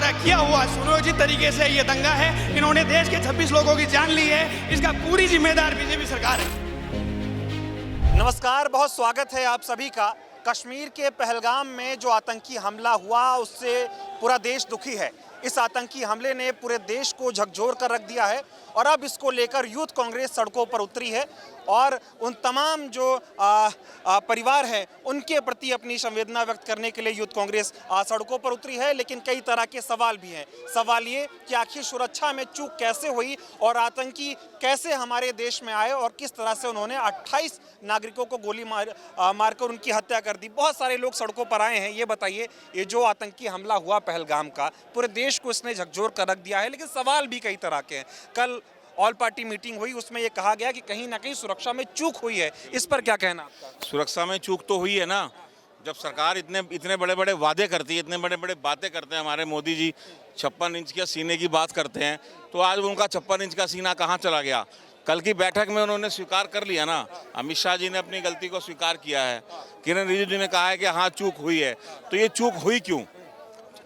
द्वारा किया हुआ सुनियोजित तरीके से ये दंगा है। इन्होंने देश के 26 लोगों की जान ली है, इसका पूरी जिम्मेदार बीजेपी सरकार है। नमस्कार, बहुत स्वागत है आप सभी का। कश्मीर के पहलगाम में जो आतंकी हमला हुआ उससे पूरा देश दुखी है। इस आतंकी हमले ने पूरे देश को झकझोर कर रख दिया है और अब इसको लेकर यूथ कांग्रेस सड़कों पर उतरी है और उन तमाम जो परिवार हैं उनके प्रति अपनी संवेदना व्यक्त करने के लिए यूथ कांग्रेस सड़कों पर उतरी है। लेकिन कई तरह के सवाल भी हैं। सवाल ये कि आखिर सुरक्षा में चूक कैसे हुई और आतंकी कैसे हमारे देश में आए और किस तरह से उन्होंने 28 नागरिकों को गोली मारकर उनकी हत्या कर दी। बहुत सारे लोग सड़कों पर आए हैं। ये बताइए, ये जो आतंकी हमला हुआ पहलगाम का, पूरे देश को इसने झकझोर कर रख दिया है, लेकिन सवाल भी कई तरह के हैं। कल ऑल पार्टी मीटिंग हुई, उसमें यह कहा गया कि कहीं ना कहीं सुरक्षा में चूक हुई है। इस पर क्या कहना आपका? सुरक्षा में चूक तो हुई है ना। जब सरकार इतने बड़े बड़े वादे करती है, इतने बड़े बड़े बातें करते हैं, हमारे मोदी जी 56 इंच के सीने की बात करते हैं, तो आज उनका 56 इंच का सीना कहाँ चला गया? कल की बैठक में उन्होंने स्वीकार कर लिया ना। अमित शाह जी ने अपनी गलती को स्वीकार किया है। किरण रिजिजू जी ने कहा है कि हाँ चूक हुई है। तो ये चूक हुई क्यों?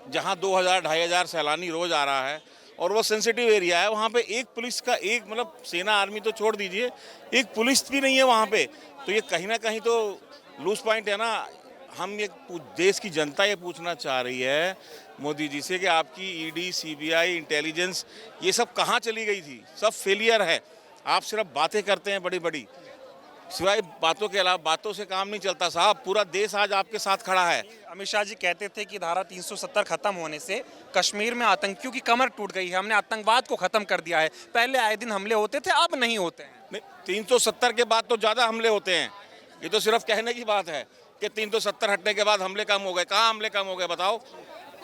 जहाँ 2000-2500 सैलानी रोज आ रहा है और वो सेंसिटिव एरिया है, वहाँ पे एक पुलिस का मतलब सेना आर्मी तो छोड़ दीजिए, एक पुलिस भी नहीं है वहाँ पे। तो ये कहीं ना कहीं तो लूज पॉइंट है ना। हम ये देश की जनता ये पूछना चाह रही है मोदी जी से कि आपकी ईडी, सीबीआई, इंटेलिजेंस ये सब कहाँ चली गई थी? सब फेलियर है। आप सिर्फ बातें करते हैं बड़ी बड़ी, सिवाय बातों के अलावा बातों से काम नहीं चलता साहब। पूरा देश आज आपके साथ खड़ा है। अमित शाह जी कहते थे कि धारा 370 खत्म होने से कश्मीर में आतंकियों की कमर टूट गई है, हमने आतंकवाद को खत्म कर दिया है। पहले आए दिन हमले होते थे, अब नहीं होते हैं। नहीं, 370 के बाद तो ज़्यादा हमले होते हैं। ये तो सिर्फ कहने की बात है कि 370 हटने के बाद हमले कम हो गए। कहाँ हमले कम हो गए बताओ?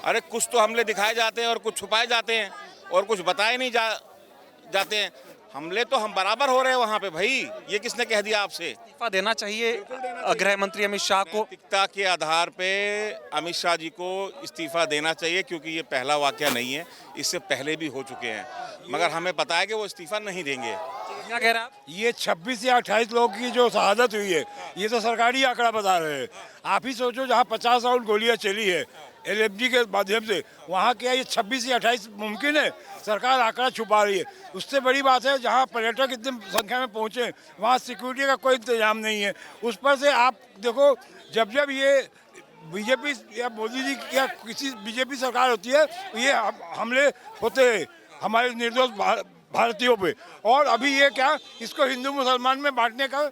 अरे कुछ तो हमले दिखाए जाते हैं और कुछ छुपाए जाते हैं और कुछ बताए नहीं जाते हैं। हमले तो हम बराबर हो रहे हैं वहाँ पे भाई। ये किसने कह दिया आपसे? इस्तीफा देना चाहिए गृह मंत्री अमित शाह को। नैतिकता के आधार पे अमित शाह जी को इस्तीफा देना चाहिए, क्योंकि ये पहला वाकया नहीं है, इससे पहले भी हो चुके हैं। मगर हमें पता है कि वो इस्तीफा नहीं देंगे। क्या कह रहे हैं आप? ये 26 या 28 लोगों की जो शहादत हुई है, ये तो सरकारी आंकड़ा बता रहे हैं। आप ही सोचो, जहाँ 50 राउंड गोलियां चली है LMG के माध्यम से, वहाँ क्या ये 26 या 28 मुमकिन है? सरकार आंकड़ा छुपा रही है। उससे बड़ी बात है, जहाँ पर्यटक इतनी संख्या में पहुँचे वहाँ सिक्योरिटी का कोई इंतजाम नहीं है। उस पर से आप देखो, जब ये बीजेपी या मोदी जी या किसी बीजेपी सरकार होती है, ये हमले होते हैं हमारे निर्दोष भारतीयों पे। और अभी ये क्या, इसको हिंदू मुसलमान में बांटने का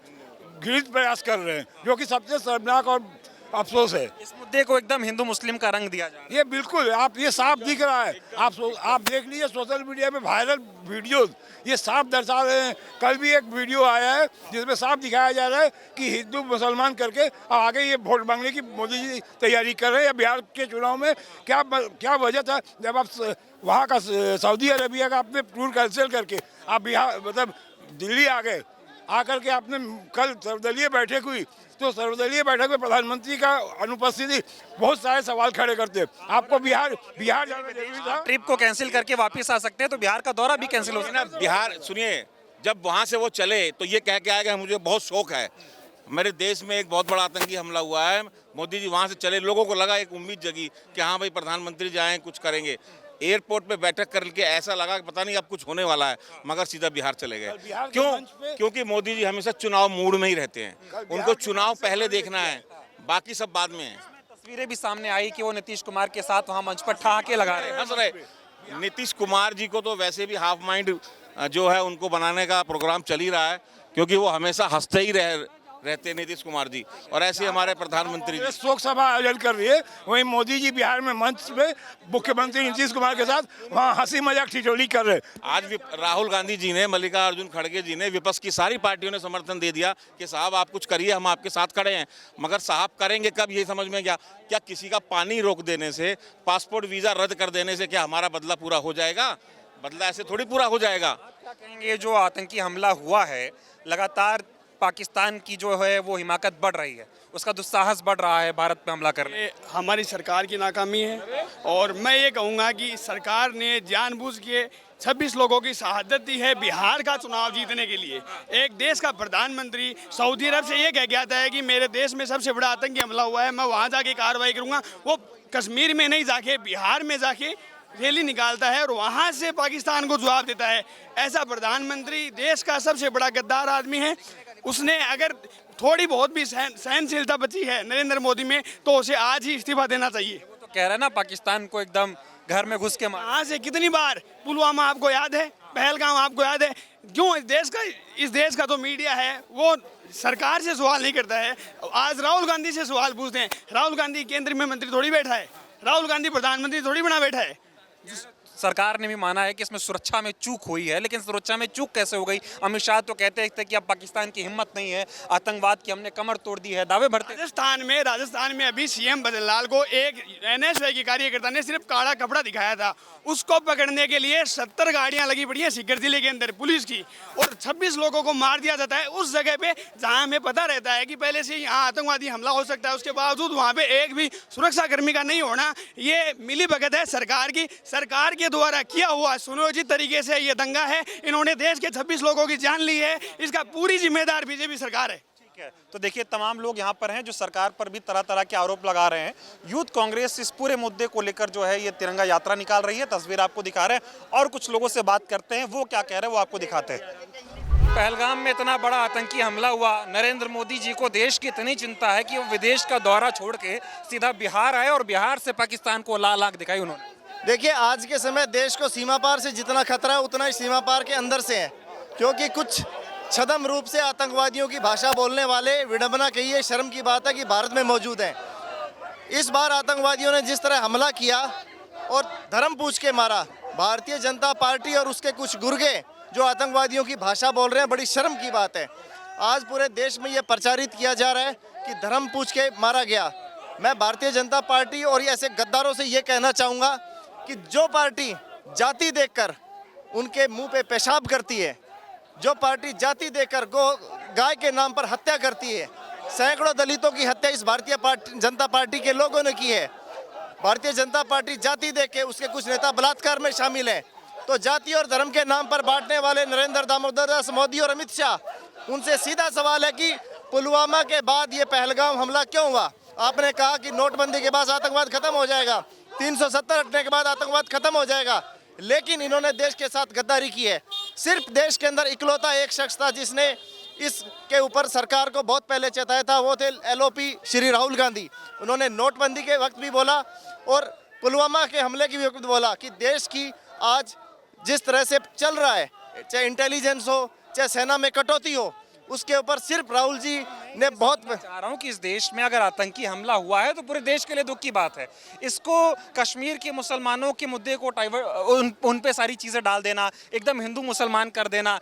घृणित प्रयास कर रहे हैं, जो कि सबसे शर्मनाक और अफसोस है। इस मुद्दे को एकदम हिंदू मुस्लिम का रंग दिया जा रहा है। ये बिल्कुल आप ये साफ दिख रहा है। आप देख लीजिए सोशल मीडिया में वायरल वीडियोस, ये साफ दर्शा रहे हैं। कल भी एक वीडियो आया है जिसमें साफ दिखाया जा रहा है कि हिंदू मुसलमान करके आगे ये वोट मांगने की मोदी जी तैयारी कर रहे हैं। बिहार के चुनाव में क्या वजह था, जब आप वहाँ का सऊदी अरेबिया का आपने टूर कैंसिल करके आप बिहार मतलब दिल्ली आ गए, आकर के आपने कल सर्वदलीय बैठक हुई, तो सर्वदलीय बैठक में प्रधानमंत्री का अनुपस्थिति बहुत सारे सवाल खड़े करते हैं। आपको बिहार जाना जरूरी था। ट्रिप को कैंसिल करके वापस आ सकते हैं, तो बिहार का दौरा भी कैंसिल हो सकता है। बिहार सुनिए, जब वहाँ से वो चले तो ये कह के आएगा मुझे बहुत शौक है, मेरे देश में एक बहुत बड़ा आतंकी हमला हुआ है। मोदी जी वहाँ से चले, लोगों को लगा, एक उम्मीद जगी कि हाँ भाई प्रधानमंत्री जाएँ कुछ करेंगे। एयरपोर्ट पे बैठक करके ऐसा लगा कि पता नहीं अब कुछ होने वाला है, मगर सीधा बिहार चले गए। क्यों? क्योंकि मोदी जी हमेशा चुनाव मूड में ही रहते हैं। उनको चुनाव पहले देखना है, बाकी सब बाद में है। तस्वीरें भी सामने आई कि वो नीतीश कुमार के साथ वहाँ मंच पर ठहाके लगा रहे हैं। हंस रहे। नीतीश कुमार जी को तो वैसे भी हाफ माइंड जो है उनको बनाने का प्रोग्राम चल ही रहा है, क्योंकि वो हमेशा हंसते ही रहते हैं नीतीश कुमार जी। और ऐसे हमारे प्रधानमंत्री जी शोक सभा आयोजन कर रही है, वहीं मोदी जी बिहार में मंच पे मुख्यमंत्री नीतीश कुमार के साथ वहाँ हंसी मजाक ठिठोली कर रहे हैं। आज राहुल गांधी जी ने, मल्लिकार्जुन खड़गे जी ने, विपक्ष की सारी पार्टियों ने समर्थन दे दिया कि साहब आप कुछ करिए, हम आपके साथ खड़े हैं। मगर साहब करेंगे कब, ये समझ में क्या किसी का पानी रोक देने से, पासपोर्ट वीज़ा रद्द कर देने से क्या हमारा बदला पूरा हो जाएगा? बदला ऐसे थोड़ी पूरा हो जाएगा। क्या कहेंगे, जो आतंकी हमला हुआ है, लगातार पाकिस्तान की जो है वो हिमाकत बढ़ रही है, उसका दुस्साहस बढ़ रहा है भारत पे हमला करने। हमारी सरकार की नाकामी है और मैं ये कहूँगा कि सरकार ने जानबूझ के 26 लोगों की शहादत दी है बिहार का चुनाव जीतने के लिए। एक देश का प्रधानमंत्री सऊदी अरब से ये कह गया था कि मेरे देश में सबसे बड़ा आतंकी हमला हुआ है, मैं वहाँ जाके कार्रवाई करूँगा। वो कश्मीर में नहीं जाके बिहार में जाके रैली निकालता है और वहाँ से पाकिस्तान को जवाब देता है। ऐसा प्रधानमंत्री, देश का सबसे बड़ा गद्दार आदमी है। उसने अगर थोड़ी बहुत भी सहनशीलता बची है नरेंद्र मोदी में, तो उसे आज ही इस्तीफा देना चाहिए। तो कह रहे हैं ना पाकिस्तान को एकदम घर में घुस के मार। वहाँ से कितनी बार पुलवामा आपको याद है, पहलगाम आपको याद है। क्यों इस देश का तो मीडिया है वो सरकार से सवाल नहीं करता है। आज राहुल गांधी से सवाल पूछते हैं। राहुल गांधी केंद्र में मंत्री थोड़ी बैठा है, राहुल गांधी प्रधानमंत्री थोड़ी बना बैठा है। सरकार ने भी माना है कि इसमें सुरक्षा में चूक हुई है, लेकिन सुरक्षा में चूक कैसे हो गई? अमित शाह तो कहते थे कि अब पाकिस्तान की हिम्मत नहीं है, आतंकवाद की हमने कमर तोड़ दी है, दावे भरते। राजस्थान में अभी सीएम बदनलाल को एक एनएसए के कार्यकर्ता ने सिर्फ काला कपड़ा दिखाया था। उसको पकड़ने के लिए 70 गाड़ियां लगी पड़ी है सीकर जिले के अंदर पुलिस की, और 26 लोगों को मार दिया जाता है उस जगह पे जहां हमें पता रहता है कि पहले से यहाँ आतंकवादी हमला हो सकता है। उसके बावजूद वहाँ पे एक भी सुरक्षा कर्मी का नहीं होना, ये मिली भगत है सरकार की। सरकार के द्वारा किया हुआ सुनियोजित तरीके से ये दंगा है। इन्होंने देश के 26 लोगों की जान ली है, इसका पूरी जिम्मेदार बीजेपी सरकार है। ठीक है, तो देखिए तमाम लोग यहाँ पर हैं जो सरकार पर भी तरह तरह के आरोप लगा रहे हैं। यूथ कांग्रेस इस पूरे मुद्दे को लेकर जो है ये तिरंगा यात्रा निकाल रही है। तस्वीर आपको दिखा रहे हैं और कुछ लोगों से बात करते हैं, वो क्या कह रहे हैं वो आपको दिखाते हैं। पहलगाम में इतना बड़ा आतंकी हमला हुआ, नरेंद्र मोदी जी को देश की इतनी चिंता है कि वो विदेश का दौरा छोड़ के सीधा बिहार आए और बिहार से पाकिस्तान को लाल आंख दिखाई उन्होंने। देखिए, आज के समय देश को सीमा पार से जितना खतरा है उतना ही सीमा पार के अंदर से है, क्योंकि कुछ छद्म रूप से आतंकवादियों की भाषा बोलने वाले, विडंबना कहिए, शर्म की बात है कि भारत में मौजूद हैं। इस बार आतंकवादियों ने जिस तरह हमला किया और धर्म पूछ के मारा, भारतीय जनता पार्टी और उसके कुछ गुर्गे जो आतंकवादियों की भाषा बोल रहे हैं, बड़ी शर्म की बात है। आज पूरे देश में ये प्रचारित किया जा रहा है कि धर्म पूछ के मारा गया। मैं भारतीय जनता पार्टी और ऐसे गद्दारों से ये कहना चाहूँगा कि जो पार्टी जाति देखकर उनके मुंह पे पेशाब करती है, जो पार्टी जाति देकर गाय के नाम पर हत्या करती है, सैकड़ों दलितों की हत्या इस भारतीय जनता पार्टी के लोगों ने की है। भारतीय जनता पार्टी जाति देख के उसके कुछ नेता बलात्कार में शामिल हैं, तो जाति और धर्म के नाम पर बांटने वाले नरेंद्र दामोदर दास मोदी और अमित शाह, उनसे सीधा सवाल है कि पुलवामा के बाद ये पहलगाम हमला क्यों हुआ? आपने कहा कि नोटबंदी के बाद आतंकवाद खत्म हो जाएगा, 370 हटने के बाद आतंकवाद खत्म हो जाएगा, लेकिन इन्होंने देश के साथ गद्दारी की है। सिर्फ देश के अंदर इकलौता एक शख्स था जिसने इसके ऊपर सरकार को बहुत पहले चेताया था, वो थे एलओपी श्री राहुल गांधी। उन्होंने नोटबंदी के वक्त भी बोला और पुलवामा के हमले के वक्त बोला कि देश की आज जिस तरह से चल रहा है, चाहे इंटेलिजेंस हो चाहे सेना में कटौती हो, उसके ऊपर सिर्फ राहुल जी ने बहुत चाह रहा हूँ कि इस देश में अगर आतंकी हमला हुआ है तो पूरे देश के लिए दुख की बात है। इसको कश्मीर के मुसलमानों के मुद्दे को उन पे सारी चीज़ें डाल देना, एकदम हिंदू मुसलमान कर देना।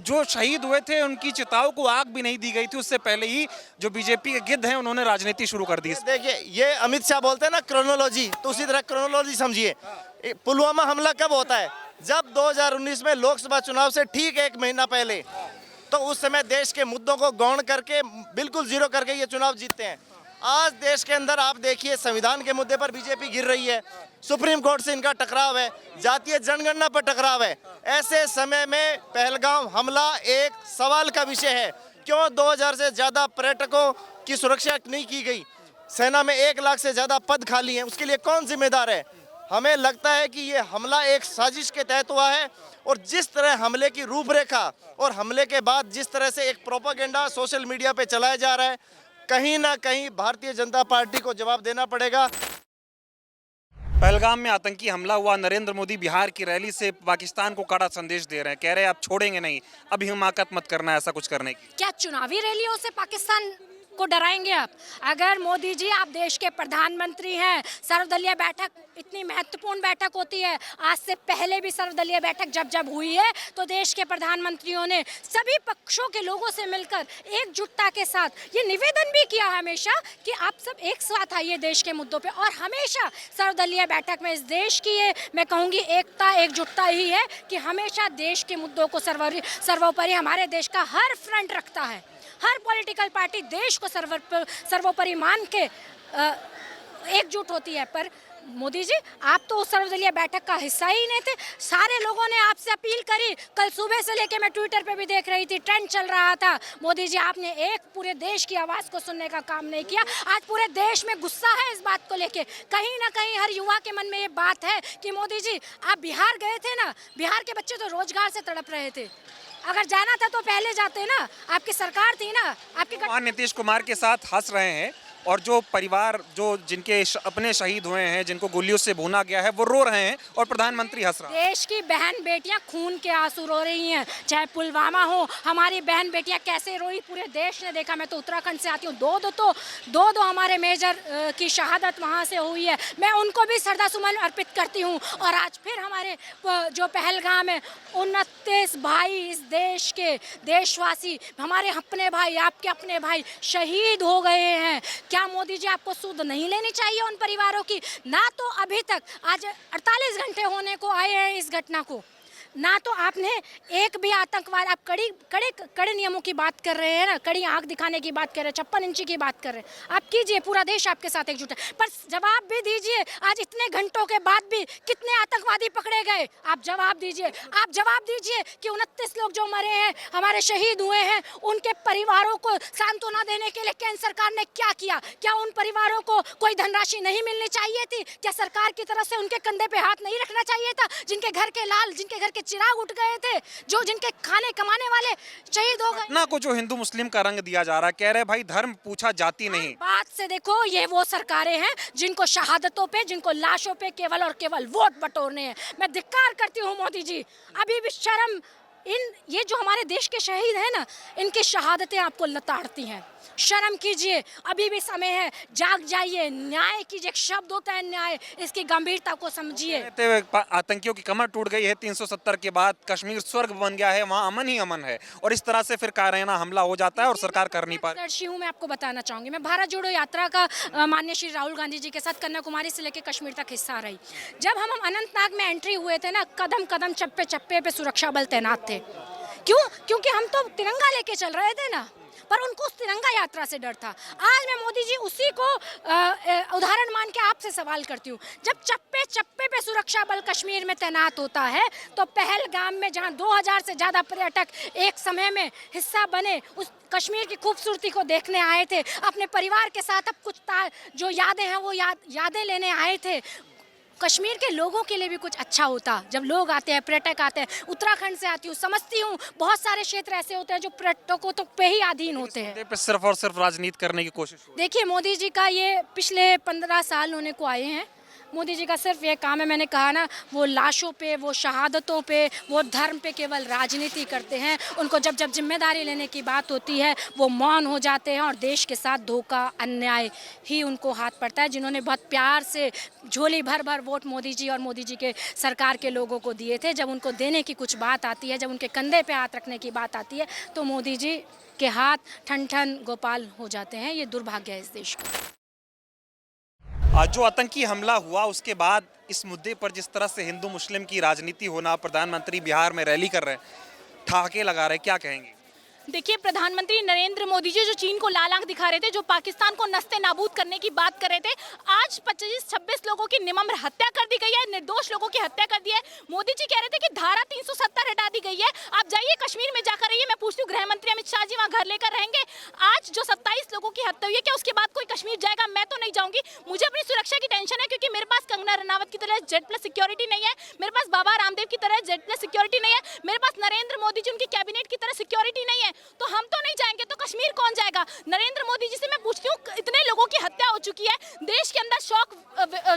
जो शहीद हुए थे उनकी चिताओं को आग भी नहीं दी गई थी, उससे पहले ही जो बीजेपी के गिद्ध हैं उन्होंने राजनीति शुरू कर दी। देखिए, ये अमित शाह बोलते हैं ना क्रोनोलॉजी, तो उसी तरह क्रोनोलॉजी समझिए। पुलवामा हमला कब होता है? जब 2019 में लोकसभा चुनाव से ठीक 1 महीना पहले, तो उस समय देश के मुद्दों को गौण करके बिल्कुल जीरो करके ये चुनाव जीतते हैं। आज देश के अंदर आप देखिए, संविधान के मुद्दे पर बीजेपी गिर रही है, सुप्रीम कोर्ट से इनका टकराव है, जातीय जनगणना पर टकराव है। ऐसे समय में पहलगाम हमला एक सवाल का विषय है। क्यों 2000 से ज़्यादा पर्यटकों की सुरक्षा नहीं की गई? सेना में 1 लाख से ज़्यादा पद खाली हैं, उसके लिए कौन जिम्मेदार है? हमें लगता है कि ये हमला एक साजिश के तहत हुआ है, और जिस तरह हमले की रूपरेखा और हमले के बाद जिस तरह से एक प्रोपेगेंडा सोशल मीडिया पे चलाया जा रहा है, कहीं ना कहीं भारतीय जनता पार्टी को जवाब देना पड़ेगा। पहलगाम में आतंकी हमला हुआ, नरेंद्र मोदी बिहार की रैली से पाकिस्तान को कड़ा संदेश दे रहे हैं, कह रहे हैं आप छोड़ेंगे नहीं, अभी हिमाकत मत करना ऐसा कुछ करने की। क्या चुनावी रैलियों से पाकिस्तान को डराएंगे आप? अगर मोदी जी आप देश के प्रधानमंत्री हैं, सर्वदलीय बैठक इतनी महत्वपूर्ण बैठक होती है, आज से पहले भी सर्वदलीय बैठक जब हुई है तो देश के प्रधानमंत्रियों ने सभी पक्षों के लोगों से मिलकर एकजुटता के साथ ये निवेदन भी किया हमेशा कि आप सब एक साथ आइए देश के मुद्दों पे, और हमेशा सर्वदलीय बैठक में इस देश की ये मैं कहूँगी एकता एकजुटता ही है कि हमेशा देश के मुद्दों को सर्वोपरि हमारे देश का हर फ्रंट रखता है। हर पॉलिटिकल पार्टी देश को सर्वोपरि मान के एकजुट होती है, पर मोदी जी, आप तो उस सर्वदलीय बैठक का हिस्सा ही नहीं थे। सारे लोगों ने आपसे अपील करी, कल सुबह से लेके मैं ट्विटर पे भी देख रही थी, ट्रेंड चल रहा था। मोदी जी, आपने एक पूरे देश की आवाज़ को सुनने का काम नहीं किया। आज पूरे देश में गुस्सा है इस बात को लेके। कहीं ना कहीं हर युवा के मन में ये बात है कि मोदी जी, आप बिहार गए थे ना, बिहार के बच्चे तो रोजगार से तड़प रहे थे। अगर जाना था तो पहले जाते ना, आपकी सरकार थी ना, आपके वहाँ नीतीश कुमार के साथ हंस रहे हैं और जो परिवार जो जिनके अपने शहीद हुए हैं, जिनको गोलियों से भूना गया है, वो रो रहे हैं और प्रधानमंत्री हंस रहा है। देश की बहन बेटियां खून के आंसू रो रही हैं। चाहे पुलवामा हो, हमारी बहन बेटियां कैसे रोई पूरे देश ने देखा। मैं तो उत्तराखंड से आती हूँ, दो हमारे मेजर की शहादत वहाँ से हुई है। मैं उनको भी श्रद्धासुमन अर्पित करती हूँ। और आज फिर हमारे जो पहलगाम है, 29 भाई इस देश के देशवासी, हमारे अपने भाई, आपके अपने भाई शहीद हो गए हैं। क्या मोदी जी, आपको सूद नहीं लेनी चाहिए उन परिवारों की? ना तो अभी तक आज 48 घंटे होने को आए हैं इस घटना को, ना तो आपने एक भी आतंकवाद, आप कड़े नियमों की बात कर रहे हैं ना, कड़ी आंख दिखाने की बात कर रहे हैं, 56 इंची की बात कर रहे हैं। आप कीजिए, पूरा देश आपके साथ एकजुट है, पर जवाब भी दीजिए। आज इतने घंटों के बाद भी कितने आतंकवादी पकड़े गए, आप जवाब दीजिए। आप जवाब दीजिए कि 29 लोग जो मरे हैं, हमारे शहीद हुए हैं, उनके परिवारों को सांत्वना देने के लिए केंद्र सरकार ने क्या किया? क्या उन परिवारों को कोई धनराशि नहीं मिलनी चाहिए थी? क्या सरकार की तरफ से उनके कंधे पे हाथ नहीं रखना चाहिए था? जिनके घर के लाल, जिनके घर के चिराग उठ गए थे, जो जिनके खाने कमाने वाले शहीद हो गए। घटना को जो हिंदू मुस्लिम का रंग दिया जा रहा है, कह रहे भाई धर्म पूछा जाति नहीं। बात से देखो, ये वो सरकारें हैं जिनको शहादतों पे, जिनको लाशों पे केवल और केवल वोट बटोरने हैं। मैं धिक्कार करती हूँ मोदी जी, अभी भी शर्म, ये जो हमारे देश के शहीद हैं ना, इनकी शहादतें आपको लताड़ती हैं। शर्म कीजिए, अभी भी समय है, जाग जाइए, न्याय कीजिए। एक शब्द होता है न्याय, इसकी गंभीरता को समझिए। आतंकियों की कमर टूट गई है 370 के बाद, कश्मीर स्वर्ग बन गया है, वहाँ अमन ही अमन है, और इस तरह से फिर कायराना हमला हो जाता है और सरकार कर नहीं पा रही। मैं आपको बताना चाहूंगी, मैं भारत जोड़ो यात्रा का माननीय श्री राहुल गांधी जी के साथ कन्याकुमारी से लेकर कश्मीर तक हिस्सा रही। जब हम अनंतनाग में एंट्री हुए थे ना, कदम कदम, चप्पे चप्पे पे सुरक्षा बल तैनात थे। क्यों? क्योंकि हम तो तिरंगा लेके चल रहे थे ना, पर उनको उस तिरंगा यात्रा से डर था। आज मैं मोदी जी उसी को उदाहरण मान के आपसे सवाल करती हूँ। जब चप्पे चप्पे पे सुरक्षा बल कश्मीर में तैनात होता है, तो पहलगाम में जहाँ 2000 से ज़्यादा पर्यटक एक समय में हिस्सा बने, उस कश्मीर की खूबसूरती को देखने आए थे, अपने परिवार के साथ अब कुछ जो यादें हैं वो यादें लेने आए थे। कश्मीर के लोगों के लिए भी कुछ अच्छा होता। जब लोग आते हैं, पर्यटक आते हैं, उत्तराखंड से आती हूँ, समझती हूँ बहुत सारे क्षेत्र ऐसे होते हैं जो पर्यटकों तो पे ही अधीन होते हैं। सिर्फ और सिर्फ राजनीति करने की कोशिश। देखिए, मोदी जी का ये पिछले 15 साल होने को आए हैं। मोदी जी का सिर्फ ये काम है, मैंने कहा ना, वो लाशों पे, वो शहादतों पे, वो धर्म पे केवल राजनीति करते हैं। उनको जब जब जिम्मेदारी लेने की बात होती है, वो मौन हो जाते हैं और देश के साथ धोखा, अन्याय ही उनको हाथ पड़ता है। जिन्होंने बहुत प्यार से झोली भर भर वोट मोदी जी और मोदी जी के सरकार के लोगों को दिए थे, जब उनको देने की कुछ बात आती है, जब उनके कंधे पे हाथ रखने की बात आती है, तो मोदी जी के हाथ ठन ठन गोपाल हो जाते हैं। ये दुर्भाग्य है इस देश का। जो आतंकी हमला हुआ उसके बाद इस मुद्दे पर जिस तरह से हिंदू मुस्लिम की राजनीति होना, प्रधानमंत्री बिहार में रैली कर रहे हैं, ठहाके लगा रहे हैं, क्या कहेंगे? देखिए, प्रधानमंत्री नरेंद्र मोदी जी जो चीन को लाल आंख दिखा रहे थे, जो पाकिस्तान को नस्ते नाबूद करने की बात कर रहे थे, आज 25-26 लोगों की निर्मम हत्या कर दी गई है, निर्दोष लोगों की हत्या कर दी है। मोदी जी कह रहे थे कि धारा 370 हटा दी गई है। आप जाइए कश्मीर में जाकर रहिए। मैं पूछती हूँ, गृह मंत्री अमित शाह जी वहाँ घर लेकर रहेंगे? आज जो 27 लोगों की हत्या हुई है, क्या उसके बाद कोई कश्मीर जाएगा? मैं तो नहीं जाऊंगी। मुझे अपनी सुरक्षा की टेंशन है, क्योंकि मेरे पास कंगना रनावत की तरह Z+ सिक्योरिटी नहीं है, मेरे पास बाबा रामदेव की तरह Z+ सिक्योरिटी नहीं है, मेरे पास नरेंद्र मोदी जी उनकी कैबिनेट की तरह सिक्योरिटी नहीं है। तो हम तो नहीं जाएंगे तो कश्मीर कौन जाएगा? नरेंद्र मोदी जी से मैं पूछती हूँ, इतने लोगों की हत्या हो चुकी है, देश के अंदर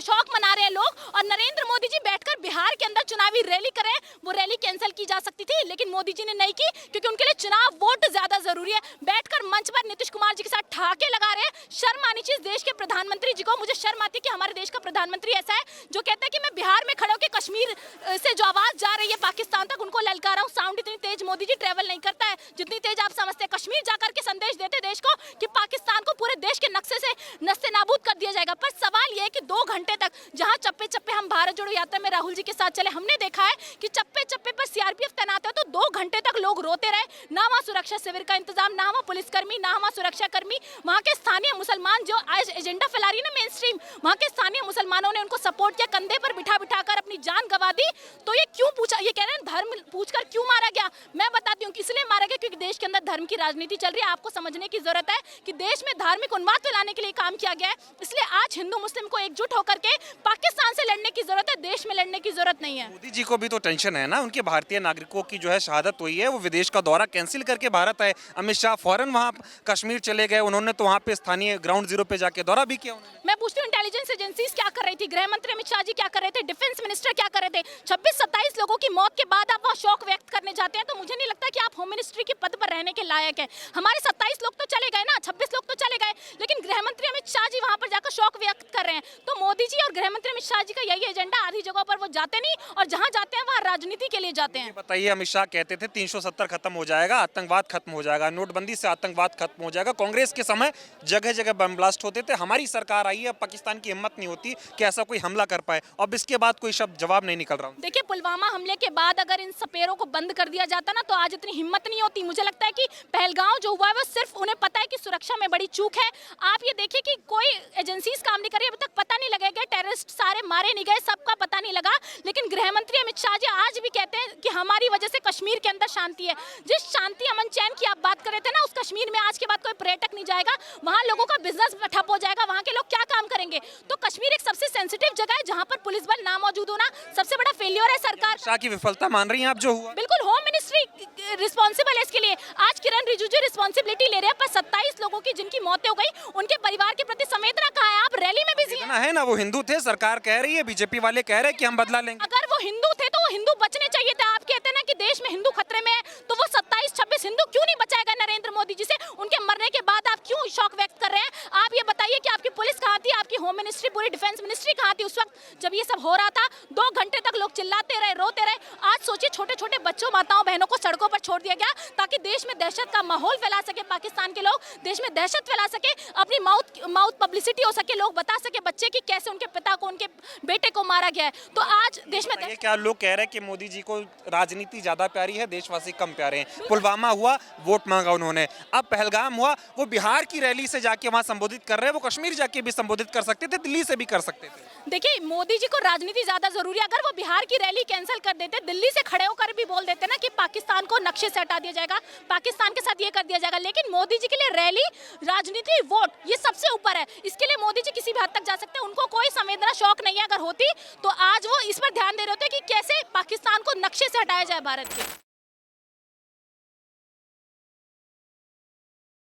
शौक मना रहे हैं लोग, और नरेंद्र मोदी जी बैठकर बिहार के अंदर चुनावी रैली कर रहे हैं। वो रैली कैंसिल की जा सकती थी, लेकिन मोदी जी ने नहीं की, क्योंकि उनके लिए चुनाव वोट ज्यादा जरूरी है। बैठकर मंच पर नीतीश कुमार जी के साथ ठहाके लगा रहे हैं। शर्म आनी चाहिए देश के प्रधानमंत्री जी को। मुझे शर्म आती है कि हमारे देश का प्रधानमंत्री ऐसा है जो कहता है कि मैं बिहार में खड़े होकर कश्मीर से जो आवाज जा रही है पाकिस्तान तक, उनको ललकारा हूं। साउंड इतनी तेज मोदी जी ट्रेवल नहीं करता है जितनी तेज आप समझते हैं। कश्मीर जाकर के संदेश देते देश को कि पाकिस्तान को पूरे देश के नक्शे से नस्ते नाबूद कर दिया जाएगा। पर सवाल यह है कि 2 घंटे तक जहां चप्पे चप्पे हम भारत जोड़ो यात्रा में राहुल जी के साथ चले, हमने देखा है कि चप्पे चप्पे पर सीआरपीएफ तैनात है, तो 2 घंटे तक लोग रोते रहे। ना वहाँ सुरक्षा शिविर का इंतजाम, ना वहाँ पुलिसकर्मी, ना वहाँ सुरक्षा कर्मी। वहाँ के स्थानीय मुसलमान जो आज एजेंडा फैला रही है ना मेन स्ट्रीम, वहाँ के स्थानीय मुसलमानों ने उनको सपोर्ट किया, कंधे पर बिठा बिठा कर अपनी जान गंवा दी। तो ये क्यों पूछा, ये कह रहे हैं धर्म पूछकर क्यों मारा गया। मैं बताती हूँ इसलिए मारा गया क्योंकि देश के अंदर धर्म की राजनीति चल रही है। आपको समझने की जरूरत है कि देश में धार्मिक उन्माद फैलाने के लिए काम किया गया है। इसलिए आज हिंदू मुस्लिम को एकजुट होकर के पाकिस्तान से लड़ने की जरूरत है, देश में लड़ने की जरूरत नहीं है। मोदी जी को भी तो टेंशन है ना, उनके भारतीय नागरिकों की जो है शहादत हुई है, वो विदेश का दौरा कैंसिल करके भारत आए। अमित शाह फौरन वहाँ कश्मीर चले गए, उन्होंने तो वहाँ पे स्थानीय ग्राउंड जीरो पे जाके दौरा भी किया उन्होंने। मैं पूछती हूँ इंटेलिजेंस एजेंसीज क्या कर रही थी, गृह मंत्री अमित शाह जी क्या कर रहे थे, डिफेंस मिनिस्टर क्या कर रहे थे। 26-27 लोगों की मौत के बाद आप वहाँ शोक व्यक्त करने जाते हैं, तो मुझे नहीं लगता कि आप होम मिनिस्ट्री के पद पर रहने के लायक हैं। हमारे 27 लोग तो चले गए ना, 26 लोग तो चले गए, लेकिन गृह मंत्री अमित शाह जी वहाँ पर जाकर शोक व्यक्त कर रहे हैं। तो मोदी जी और गृह मंत्री अमित शाह जी का यही एजेंडा, आधी जगह पर वो जाते नहीं और जहाँ जाते हैं वहाँ राजनीति के लिए जाते हैं। बताइए, अमित शाह कहते थे 370 खत्म हो जाएगा, आतंकवाद खत्म हो जाएगा, नोटबंदी से आतंकवाद खत्म हो जाएगा। कांग्रेस के समय जगह जगह बम ब्लास्ट होते थे। हमारी सरकार आई है, पाकिस्तान की हिम्मत नहीं होती कि ऐसा कोई हमला कर पाए। अब इसके बाद कोई शब्द जवाब नहीं निकल रहा। देखिए, पुलवामा हमले के बाद अगर इन सपेरों को बंद कर दिया जाता ना, तो आज इतनी हिम्मत नहीं होती। मुझे लगता है कि पहलगांव जो हुआ है वो सिर्फ उन्हें पता है कि सुरक्षा में बड़ी चूक है। आप ये देखिए कि कोई एजेंसीज काम नहीं कर रही, अभी तक पता नहीं लगेगा टेररिस्ट सारे मारे नहीं गए, सबका पता नहीं लगा। लेकिन गृह मंत्री अमित शाह जी आज भी कहते हैं कि हमारी वजह से कश्मीर के अंदर शांति है। जिस शांति अमन चैन की आप बात कर रहे थे ना, उस कश्मीर में आज के बाद कोई पर्यटक नहीं जाएगा, वहाँ लोगों का बिजनेस ठप हो जाएगा, वहाँ के लोग क्या काम करेंगे। तो कश्मीर एक सबसे सेंसिटिव जगह है जहाँ पर पुलिस बल ना मौजूद होना सबसे बड़ा फेलियर है सरकार। शाह की विफलता मान रही हैं आप जो हुआ? बिल्कुल, होम मिनिस्ट्री रिस्पॉन्सिबल है इसके लिए। आज किरण रिजिजू रिस्पॉन्सिबिलिटी ले रहे हैं, पर 27 लोगों की जिनकी मौतें हो गई, उनके परिवार के प्रति संवेदना कहाँ है? आप रैली में बिजी इतना है ना, वो हिंदू थे, सरकार कह रही है, बीजेपी वाले कह रहे हैं कि हम बदला लेंगे। अगर वो हिंदू थे तो वो हिंदू बचने चाहिए थे। आप कहते हैं ना कि देश में हिंदू खतरे में है, तो वो 27-26 हिंदू क्यों नहीं बचाएगा नरेंद्र मोदी जी से? उनके मरने के बाद आप क्यों शौक व्यक्त कर रहे हैं? आप ये बताइए कि आपकी पुलिस कहाँ थी, आपकी होम मिनिस्ट्री, पूरी डिफेंस मिनिस्ट्री कहाँ थी उस वक्त जब ये सब हो रहा था? 2 घंटे तक लोग चिल्लाते रहे, रोते रहे। आज सोचिए, छोटे छोटे बच्चों, माताओं, बहनों को सड़कों पर छोड़ दिया गया ताकि देश में दहशत का माहौल फैला सके। पाकिस्तान के लोग देश में दहशत फैला सके, अपनी माउथ पब्लिसिटी हो सके, लोग बता सके बच्चे की कैसे उनके पिता को, उनके बेटे को मारा गया है। तो आज देश में क्या लोग कह रहे हैं कि मोदी जी को राजनीति ज्यादा प्यारी है, देशवासी कम प्यारे हैं? पुलवामा हुआ, वोट मांगा उन्होंने, अब पहलगाम हुआ, वो बिहार की रैली से जाके वहां संबोधित कर रहे हैं, वो कश्मीर जाके भी संबोधित कर सकते थे, दिल्ली से भी कर सकते थे। देखिए, मोदी जी को राजनीति ज्यादा जरूरी है। अगर वो बिहार की रैली कैंसिल कर देते, दिल्ली से खड़े होकर भी बोल देते ना कि पाकिस्तान को नक्शे से हटा दिया जाएगा, पाकिस्तान के साथ ये कर दिया जाएगा, लेकिन मोदी जी के लिए रैली, राजनीति, वोट ये सबसे ऊपर है। इसके लिए मोदी जी किसी भी हद तक जा सकते हैं, उनको कोई संवेदना शौक नहीं है। अगर होती तो आज वो इस पर ध्यान दे रहे होते कि कैसे पाकिस्तान को नक्शे से हटाया जाए भारत के।